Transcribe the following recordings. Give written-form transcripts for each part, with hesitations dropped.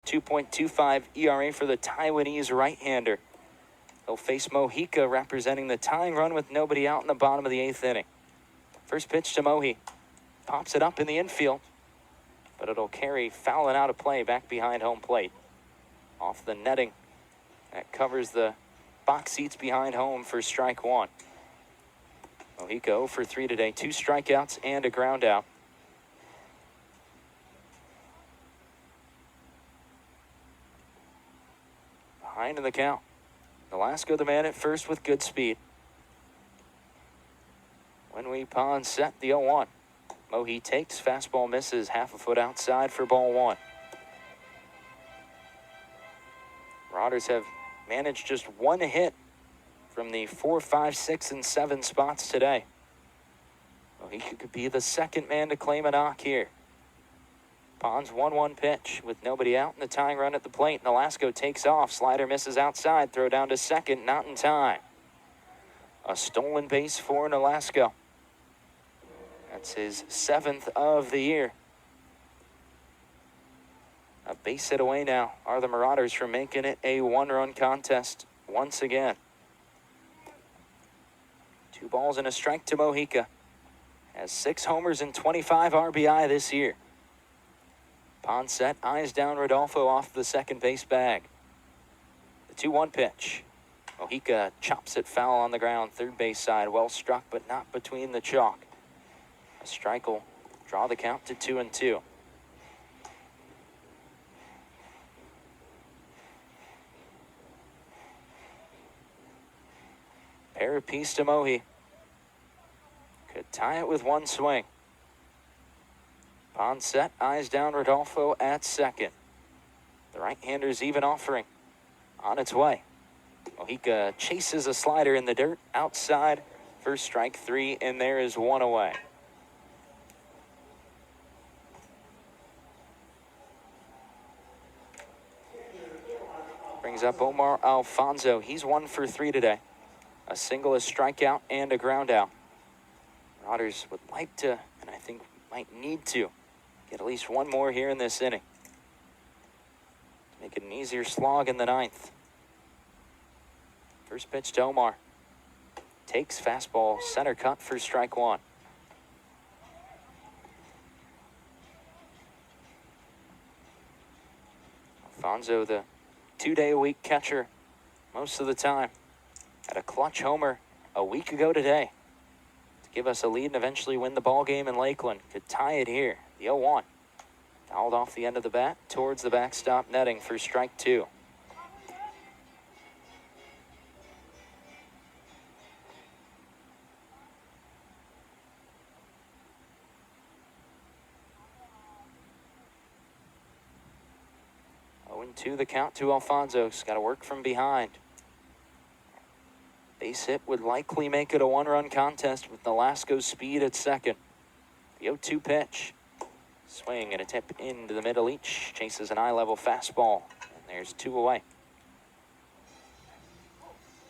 2.25 ERA for the Taiwanese right-hander. He'll face Mojica representing the tying run with nobody out in the bottom of the 8th inning. First pitch to Moji. Pops it up in the infield, but it'll carry fouling out of play back behind home plate. Off the netting. That covers the box seats behind home for strike one. Mojica 0 for 3 today. 2 strikeouts and a ground out. Behind in the count. Nolasco the man at first with good speed. When we pawn set the 0-1. Moji takes, fastball misses, half a foot outside for ball 1. Marauders have managed just 1 hit from the 4, 5, 6, and 7 spots today. Moji could be the second man to claim a knock here. Pons 1-1 pitch with nobody out in the tying run at the plate. Nolasco takes off. Slider misses outside. Throw down to second. Not in time. A stolen base for Nolasco. That's his 7th of the year. A base hit away now are the Marauders from making it a 1-run contest once again. 2 balls and a strike to Mojica. Has 6 homers and 25 RBI this year. Pons set, eyes down Rodolfo off the second base bag. The 2-1 pitch. Mojica chops it foul on the ground, third base side. Well struck, but not between the chalk. A strike will draw the count to 2-2. Pair apiece to Moji. Could tie it with 1 swing. Pons set, eyes down Rodolfo at second. The right-hander's even offering. On its way. Mojica chases a slider in the dirt outside for strike 3, and there is 1 away. Brings up Omar Alfonso. He's 1 for 3 today. A single, a strikeout, and a ground out. Marauders would like to, and I think might need to, get at least 1 more here in this inning. Make it an easier slog in the 9th. First pitch to Omar. Takes, fastball, center cut for strike 1. Alfonso, the 2-day-a-week catcher, most of the time. Had a clutch homer a week ago today to give us a lead and eventually win the ball game in Lakeland. Could tie it here. The 0-1. Fouled off the end of the bat towards the backstop netting for strike 2. To the count to Alfonso's. Got to work from behind. Base hit would likely make it a 1-run contest with Nolasco's speed at second. The 0-2 pitch. Swing and a tip into the middle each. Chases an eye-level fastball. And there's 2 away.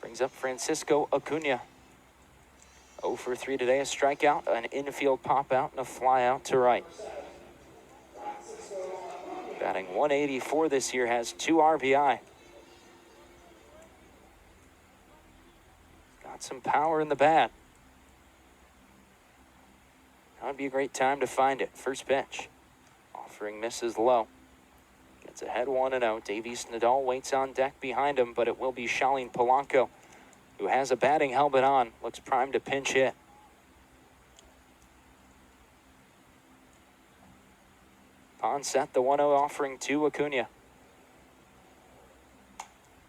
Brings up Francisco Acuna. 0 for 3 today. A strikeout, an infield pop out, and a fly out to right. Batting 184 this year, has 2 RBI. Got some power in the bat. That would be a great time to find it. First pitch. Offering misses low. Gets ahead 1-0. Davies Nadal waits on deck behind him, but it will be Shalin Polanco, who has a batting helmet on. Looks primed to pinch hit. Pons set, the 1-0 offering to Acuna.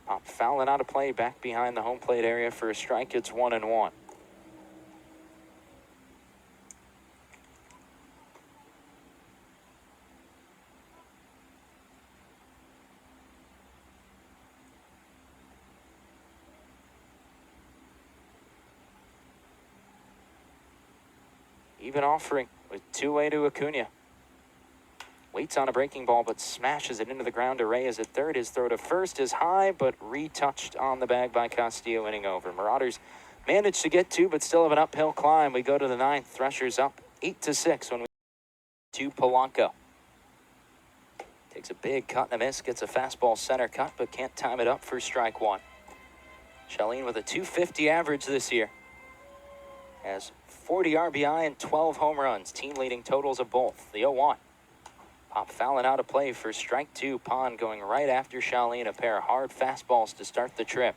Pop fouling out of play back behind the home plate area for a strike. It's 1-1. Even offering with 2-way to Acuna. Waits on a breaking ball, but smashes it into the ground to Reyes at third. His throw to first is high, but retouched on the bag by Castillo, inning over. Marauders managed to get 2, but still have an uphill climb. We go to the 9th. Threshers up 8-6 when we to Polanco. Takes a big cut and a miss, gets a fastball center cut, but can't time it up for strike one. Charlene with a .250 average this year. Has 40 RBI and 12 home runs, team leading totals of both. The 0-1. Pop fouling out of play for strike two. Pond going right after Charlene, a pair of hard fastballs to start the trip.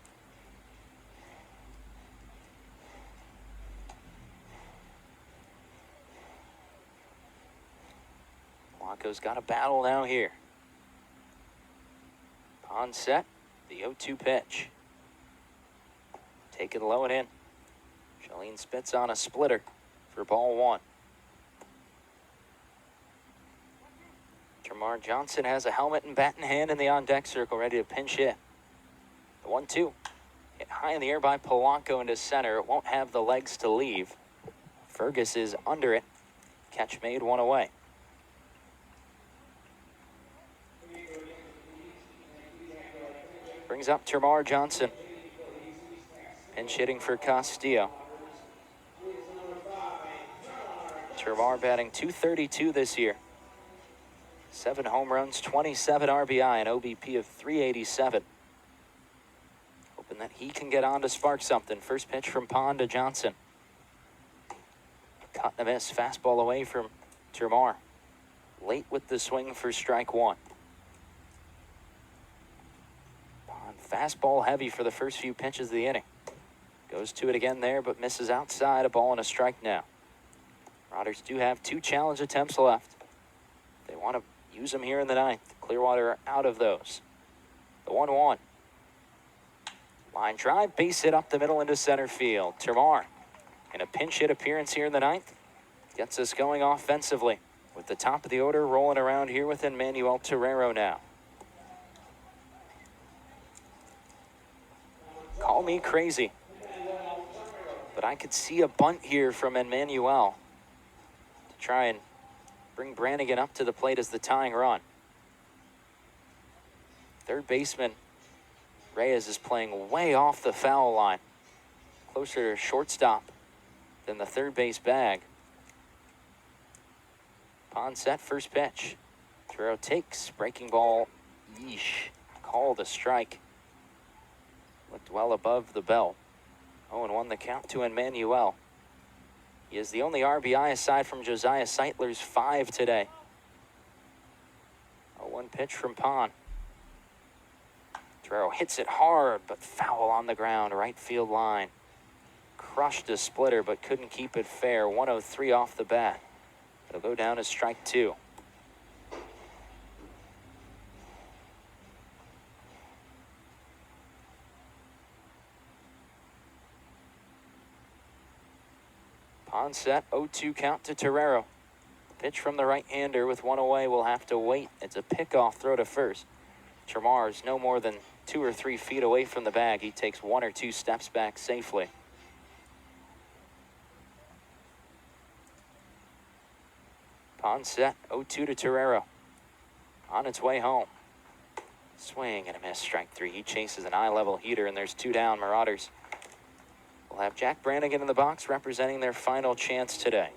Blanco's got a battle now here. Pond set, the 0-2 pitch. Taken low and in. Charlene spits on a splitter for ball one. Termarr Johnson has a helmet and bat in hand in the on-deck circle, ready to pinch hit. The 1-2. Hit high in the air by Polanco into center. It won't have the legs to leave. Fergus is under it. Catch made, one away. Brings up Termarr Johnson. Pinch hitting for Castillo. Termarr batting .232 this year. 7 home runs, 27 RBI, an OBP of .387. Hoping that he can get on to spark something. First pitch from Pond to Johnson. Cut and a miss, fastball away from Termarr. Late with the swing for strike one. Pond fastball heavy for the first few pitches of the inning. Goes to it again there, but misses outside. A ball and a strike now. Marauders do have 2 challenge attempts left. They want to use them here in the ninth. Clearwater are out of those. The 1-1. Line drive, base hit up the middle into center field. Termarr in a pinch hit appearance here in the ninth. Gets us going offensively with the top of the order rolling around here with Emmanuel Torrero now. Call me crazy, but I could see a bunt here from Emmanuel to try and bring Brannigan up to the plate as the tying run. Third baseman Reyes is playing way off the foul line, closer to shortstop than the third base bag. Pond set, first pitch. Torrero takes, breaking ball, yeesh, called a strike. Looked well above the belt. 0-1 the count to Emmanuel. He is the only RBI aside from Josiah Seitler's 5 today. 0-1 pitch from Pond. Torrero hits it hard, but foul on the ground, right field line. Crushed a splitter, but couldn't keep it fair. 1-0-3 off the bat. It'll go down as strike two. Pond set, 0-2 count to Torrero. Pitch from the right-hander with one away will have to wait. It's a pickoff throw to first. Termarr is no more than 2 or 3 feet away from the bag. He takes 1 or 2 steps back safely. Pond set, 0-2 to Torrero. On its way home. Swing and a miss, strike 3. He chases an eye-level heater, and there's 2 down. Marauders will have Jack Brannigan in the box representing their final chance today.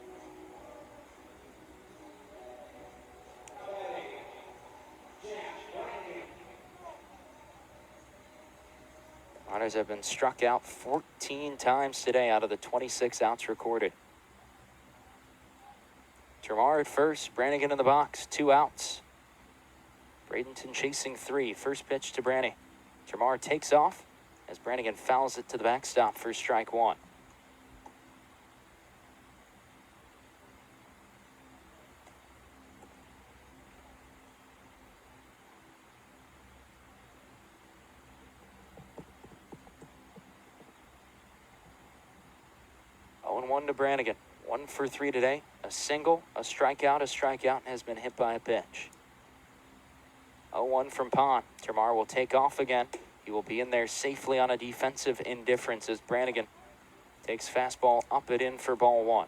Marauders have been struck out 14 times today out of the 26 outs recorded. Termarr at first, Brannigan in the box, 2 outs. Bradenton chasing 3, first pitch to Branny. Termarr takes off as Brannigan fouls it to the backstop for strike 1. To Brannigan, 1 for 3 today. A single, a strikeout, and has been hit by a pitch. 0-1 from Pond. Termarr will take off again. He will be in there safely on a defensive indifference as Brannigan takes fastball up and in for ball 1.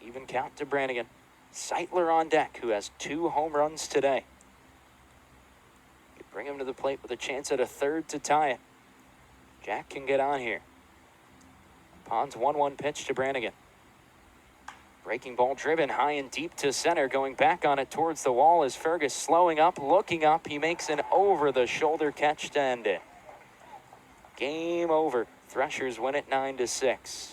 Even count to Brannigan. Seitler on deck, who has 2 home runs today. Bring him to the plate with a chance at a third to tie it. Jack can get on here. Pond's 1-1 pitch to Brannigan. Breaking ball driven high and deep to center, going back on it towards the wall as Fergus slowing up, looking up. He makes an over-the-shoulder catch to end it. Game over. Threshers win it 9-6.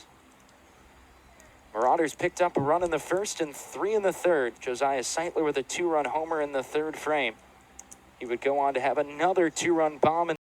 Marauders picked up a run in the first and 3 in the third. Josiah Seitler with a 2-run homer in the third frame. He would go on to have another 2-run bomb in